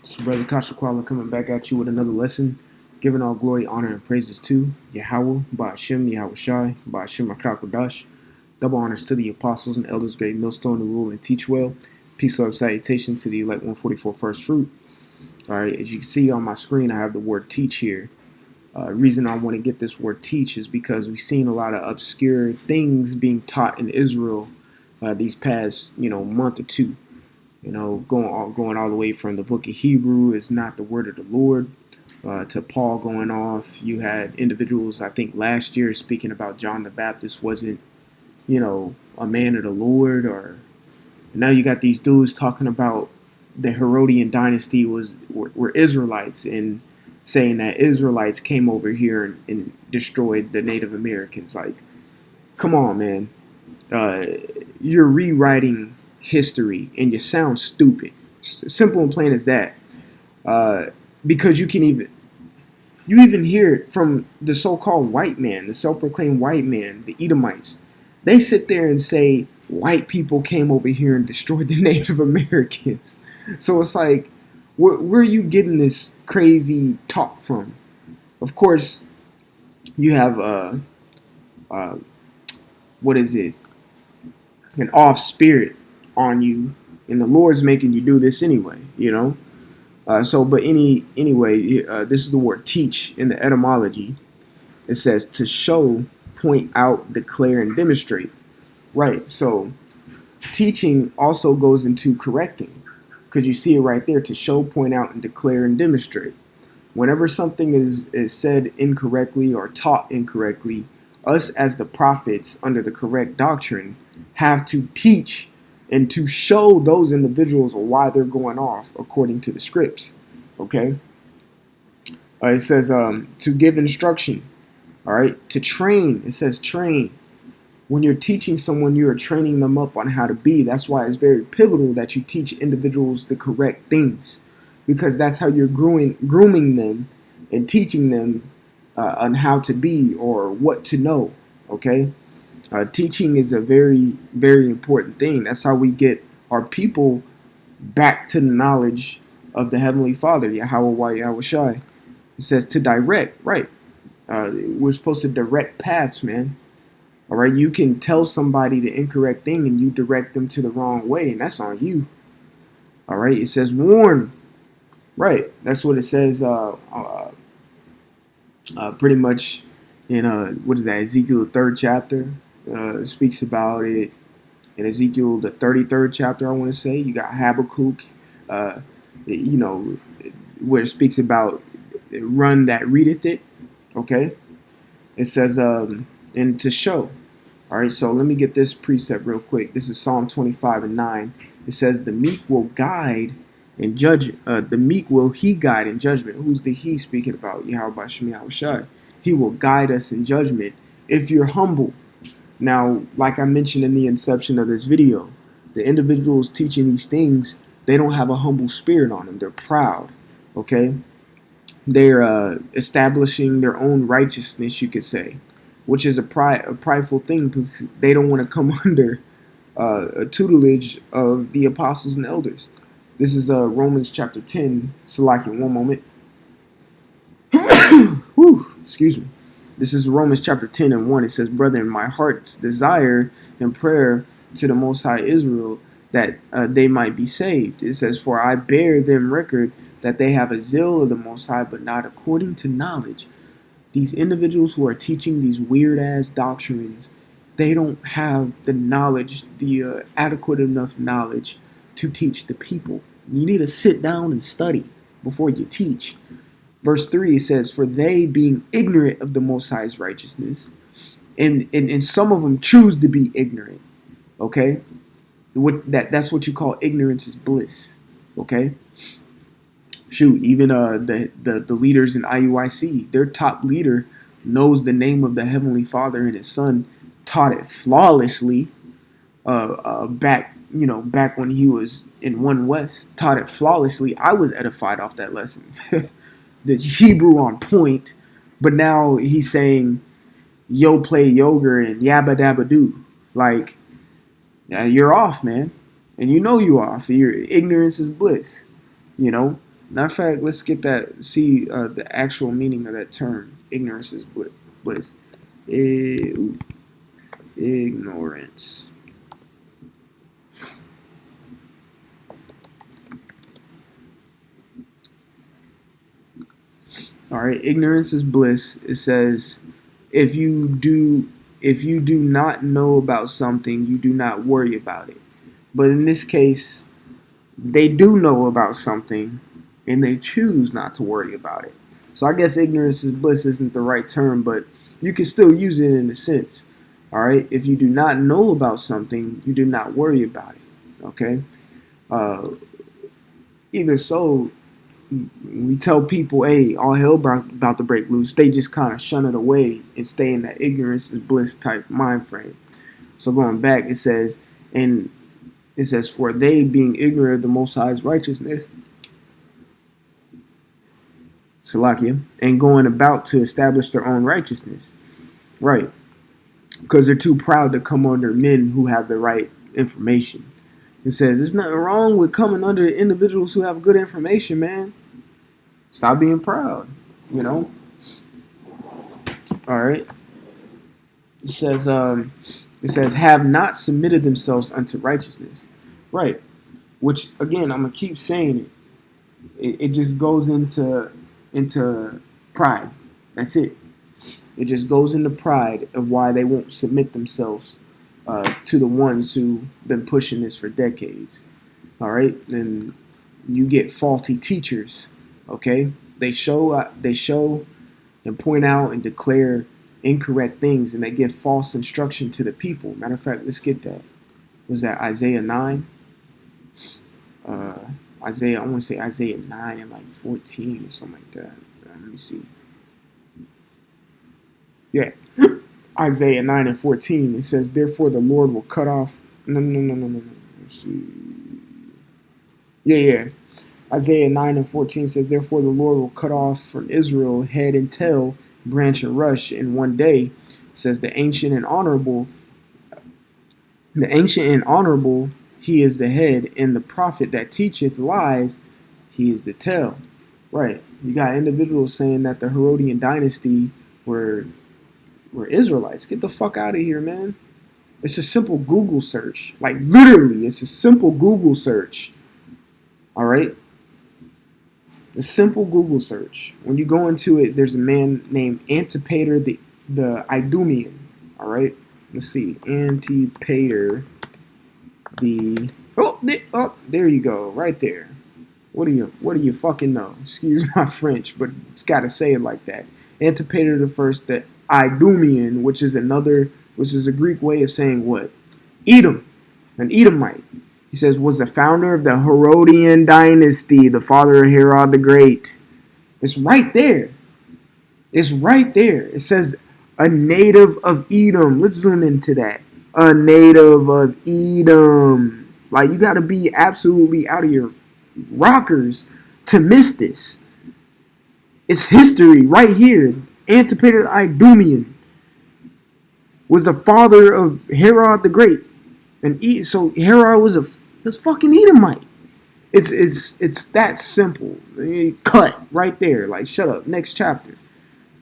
It's your brother Kashakwala coming back at you with another lesson, giving all glory, honor, and praises to Yahweh, Ba'ashem, Yahweh Shai, Ba'ashem Akakodash. Double honors to the apostles and elders, great millstone to rule and teach well. Peace, love, salutation to the elect 144 first fruit. All right, as you can see on my screen, I have the word teach here. Reason I want to get this word teach is because we've seen a lot of obscure things being taught in Israel these past month or two. Going all the way from the book of Hebrew is not the word of the Lord to Paul going off. You had individuals, I think last year, speaking about John the Baptist wasn't, a man of the Lord. Or now you got these dudes talking about the Herodian dynasty were Israelites and saying that Israelites came over here and destroyed the Native Americans. Like, come on, man. You're rewriting history and you sound stupid. Simple and plain as that. Because you even hear it from the so-called white man, the self-proclaimed white man, the Edomites. They sit there and say white people came over here and destroyed the Native Americans. So it's like, where are you getting this crazy talk from? Of course, you have what is it? An off spirit on you, and the Lord's making you do this anyway, Anyway, this is the word teach in the etymology. It says to show, point out, declare, and demonstrate. Right. So teaching also goes into correcting, because you see it right there: to show, point out, and declare, and demonstrate. Whenever something is said incorrectly or taught incorrectly, us as the prophets under the correct doctrine have to teach and to show those individuals why they're going off according to the scripts. Okay. It says to give instruction. All right. To train. It says train. When you're teaching someone, you are training them up on how to be. That's why it's very pivotal that you teach individuals the correct things, because that's how you're grooming them and teaching them on how to be or what to know. Okay. Teaching is a very, very important thing. That's how we get our people back to the knowledge of the Heavenly Father, Yahweh Yahweh Shai. It says to direct, right? We're supposed to direct paths, man. All right, you can tell somebody the incorrect thing and you direct them to the wrong way, and that's on you. All right, it says warn. Right, that's what it says. Pretty much in what is that? Ezekiel the 3rd chapter. It speaks about it in Ezekiel the 33rd chapter. I want to say you got Habakkuk. Where it speaks about run that readeth it. Okay, it says and to show. All right, so let me get this precept real quick. This is Psalm 25:9. It says the meek will guide and judge. The meek will he guide in judgment. Who's the he speaking about? Yahweh Shem Yahweh Shai. He will guide us in judgment if you're humble. Now, like I mentioned in the inception of this video, the individuals teaching these things, they don't have a humble spirit on them. They're proud. Okay, they're establishing their own righteousness, you could say, which is a prideful thing, because they don't want to come under a tutelage of the apostles and elders. This is Romans chapter 10. Salaki, one moment. Whew, excuse me. This is Romans chapter 10 and 1. It says, brethren, my heart's desire and prayer to the Most High Israel, that they might be saved. It says, for I bear them record that they have a zeal of the Most High, but not according to knowledge. These individuals who are teaching these weird-ass doctrines, they don't have the knowledge, the adequate enough knowledge to teach the people. You need to sit down and study before you teach. Verse 3 says, for they being ignorant of the Most High's righteousness, and some of them choose to be ignorant, okay? That's what you call ignorance is bliss, okay? Shoot, even the leaders in IUIC, their top leader knows the name of the Heavenly Father, and his son taught it flawlessly back when he was in One West, taught it flawlessly. I was edified off that lesson. The Hebrew on point, but now he's saying yo play yoga and yabba dabba doo. Like, you're off, man. And you know you're off. Your ignorance is bliss, you know. Matter of fact, let's get that. See the actual meaning of that term. Ignorance is bliss. Ignorance. All right, ignorance is bliss. It says, if you do not know about something, you do not worry about it. But in this case, they do know about something, and they choose not to worry about it. So I guess ignorance is bliss isn't the right term, but you can still use it in a sense. All right, if you do not know about something, you do not worry about it. Okay, uh, even so, we tell people, hey, all hell about to break loose. They just kind of shun it away and stay in that ignorance is bliss type mind frame. So going back, and it says, for they being ignorant of the Most High's righteousness, Salakia, and going about to establish their own righteousness. Right. Because they're too proud to come under men who have the right information. It says, there's nothing wrong with coming under individuals who have good information, man. Stop being proud, you know? All right. It says, have not submitted themselves unto righteousness. Right. Which, again, I'm going to keep saying it just goes into pride. That's it. It just goes into pride of why they won't submit themselves to the ones who've been pushing this for decades. All right, and you get faulty teachers. Okay, they show and point out and declare incorrect things, and they give false instruction to the people. Matter of fact, let's get that. Was that Isaiah 9? I want to say Isaiah 9 and like 14 or something like that. Let me see. Yeah. Isaiah 9 and 14. It says, therefore the Lord will cut off. No. Let's see. Yeah. Isaiah 9 and 14 says, therefore the Lord will cut off from Israel head and tail, branch and rush in one day. It says, the ancient and honorable, he is the head, and the prophet that teacheth lies, he is the tail. Right. You got individuals saying that the Herodian dynasty were Israelites. Get the fuck out of here, man. It's a simple Google search. Like, literally, it's a simple Google search. All right? A simple Google search. When you go into it, there's a man named Antipater the Idumean. All right? Let's see. Antipater the... Oh, there you go. Right there. What do you fucking know? Excuse my French, but it's got to say it like that. Antipater the First, the Idumean, which is a Greek way of saying what? Edom, an Edomite. He says was the founder of the Herodian dynasty, the father of Herod the Great. It's right there. It's right there. It says a native of Edom. Let's zoom into that. A native of Edom. Like, you got to be absolutely out of your rockers to miss this. It's history right here. Antipater the Idumean was the father of Herod the Great, and so Herod was fucking Edomite. It's that simple. Cut right there. Like, shut up. Next chapter.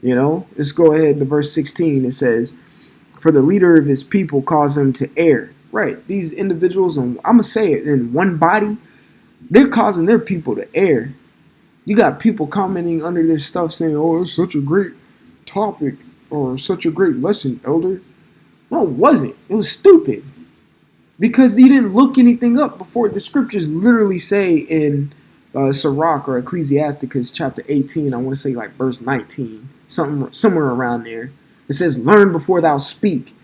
You know. Let's go ahead to verse 16. It says, "For the leader of his people caused him to err." Right. These individuals, and I'm gonna say it, in one body, they're causing their people to err. You got people commenting under their stuff saying, "Oh, it's such a great topic or such a great lesson, elder." No, it wasn't. It was stupid. Because you didn't look anything up before. The scriptures literally say in Sirach or Ecclesiasticus chapter 18, I want to say like verse 19, somewhere around there. It says, learn before thou speak.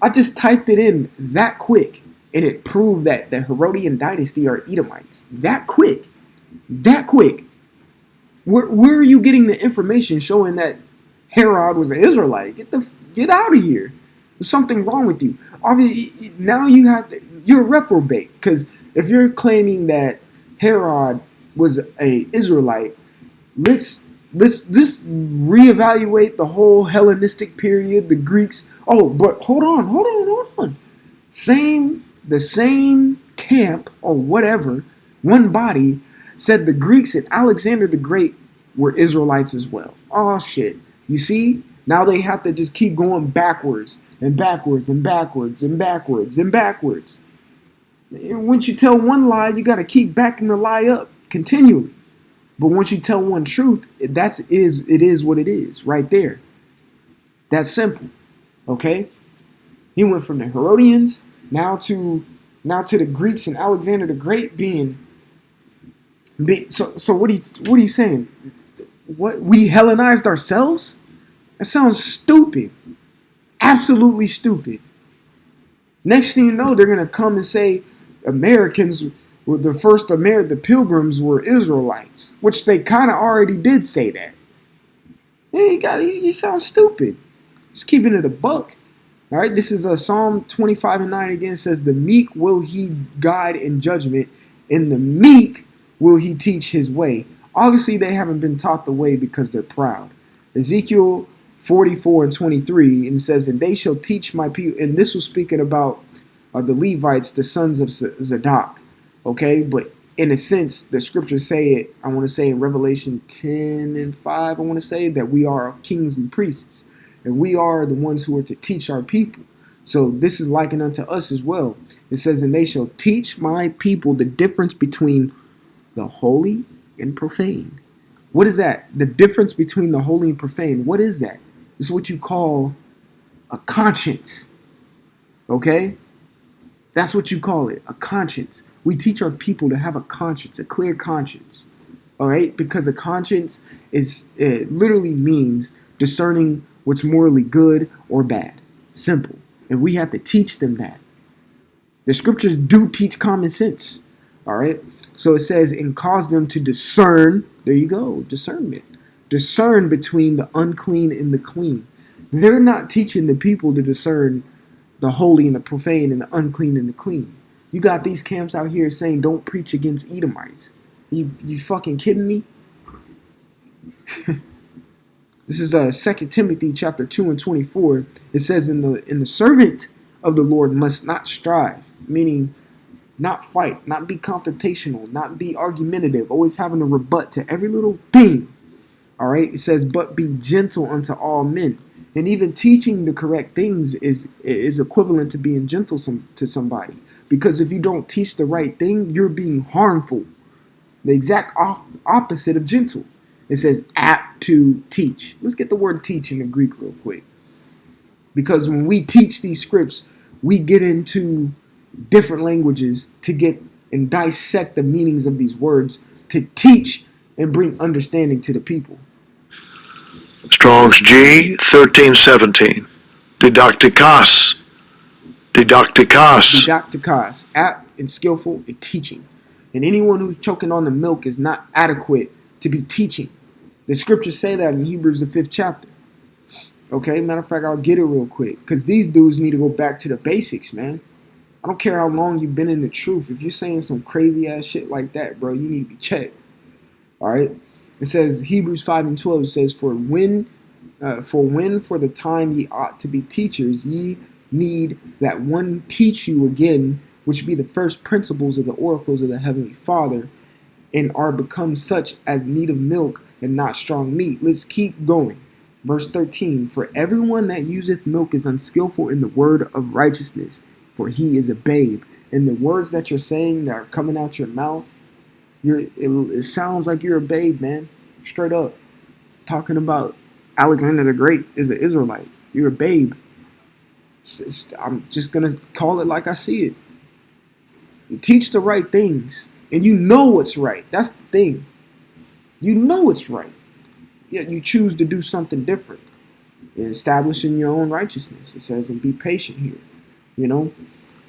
I just typed it in that quick, and it proved that the Herodian dynasty are Edomites. That quick. Where are you getting the information showing that Herod was an Israelite? Get out of here. There's something wrong with you. Obviously, now you're a reprobate, because if you're claiming that Herod was a Israelite, let's just reevaluate the whole Hellenistic period, the Greeks. Oh, but hold on. The same camp or whatever, one body, said the Greeks and Alexander the Great were Israelites as well. Oh shit. You see? Now they have to just keep going backwards and backwards and backwards and backwards and backwards. And once you tell one lie, you got to keep backing the lie up continually. But once you tell one truth, it is what it is right there. That's simple. Okay? He went from the Herodians now to the Greeks and Alexander the Great being so what are you saying? What, we Hellenized ourselves? That sounds stupid. Absolutely stupid. Next thing you know, they're gonna come and say Americans were the Pilgrims were Israelites, which they kind of already did say that. Hey, you sound stupid. Just keeping it a buck. All right, this is Psalm 25:9 again. It says, "The meek will he guide in judgment, and the meek will he teach his way." Obviously, they haven't been taught the way because they're proud. Ezekiel 44:23, and it says, "And they shall teach my people." And this was speaking about the Levites, the sons of Zadok. Okay, but in a sense, the scriptures say it. I want to say in Revelation 10:5, I want to say that we are kings and priests, and we are the ones who are to teach our people. So this is likened unto us as well. It says, "And they shall teach my people the difference between the holy and profane." What is that? The difference between the holy and profane. What is that? It's what you call a conscience. Okay? That's what you call it, a conscience. We teach our people to have a conscience, a clear conscience. All right? Because a conscience it literally means discerning what's morally good or bad. Simple. And we have to teach them that. The scriptures do teach common sense. All right? So it says, "and cause them to discern." There you go, discernment. Discern between the unclean and the clean. They're not teaching the people to discern the holy and the profane and the unclean and the clean. You got these camps out here saying don't preach against Edomites. You fucking kidding me? This is 2 Timothy chapter 2:24. It says, in the servant of the Lord must not strive," meaning not fight, not be confrontational, not be argumentative, always having to rebut to every little thing. All right? It says, "but be gentle unto all men." And even teaching the correct things is equivalent to being gentle to somebody. Because if you don't teach the right thing, you're being harmful. The exact opposite of gentle. It says apt to teach. Let's get the word teach in the Greek real quick. Because when we teach these scripts, we get into different languages to get and dissect the meanings of these words to teach and bring understanding to the people. Strong's G 1317. Didaktikos. Didaktikos. Didaktikos. Apt and skillful in teaching. And anyone who's choking on the milk is not adequate to be teaching. The scriptures say that in Hebrews the 5th chapter. Okay, matter of fact, I'll get it real quick. Because these dudes need to go back to the basics, man. I don't care how long you've been in the truth. If you're saying some crazy ass shit like that, bro, you need to be checked. All right? It says, Hebrews 5:12, it says, For when for the time ye ought to be teachers, ye need that one teach you again, which be the first principles of the oracles of the Heavenly Father, and are become such as need of milk and not strong meat. Let's keep going. Verse 13, For everyone that useth milk is unskillful in the word of righteousness, for he is a babe. And the words that you're saying that are coming out your mouth, it sounds like you're a babe, man. Straight up. Talking about Alexander the Great is an Israelite. You're a babe. I'm just going to call it like I see it. You teach the right things, and you know what's right. That's the thing. You know it's right. Yet you choose to do something different. Establishing your own righteousness. It says, and be patient here. You know?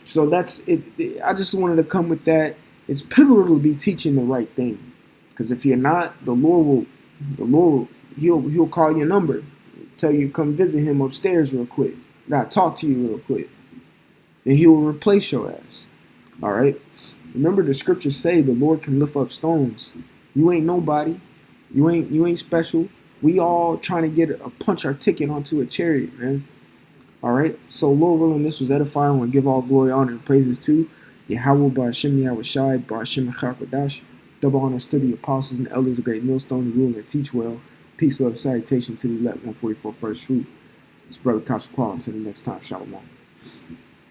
So that's it. I just wanted to come with that. It's pivotal to be teaching the right thing. Because if you're not, the Lord he'll call your number. Tell you to come visit him upstairs real quick. Gotta talk to you real quick. And he will replace your ass. Alright? Remember the scriptures say the Lord can lift up stones. You ain't nobody. You ain't special. We all trying to punch our ticket onto a chariot, man. Alright? So Lord willing, this was edifying. I want to give all glory, honor, and praises to Yahweh, Ba'ashem, Yahweh Shai, Ba'ashem, Chakadash. Double honors to the apostles and elders of Great Millstone who rule and teach well. Peace, love, salutation to the elect 144 first fruit. It's Brother Kasha Qual. Until the next time, Shalom.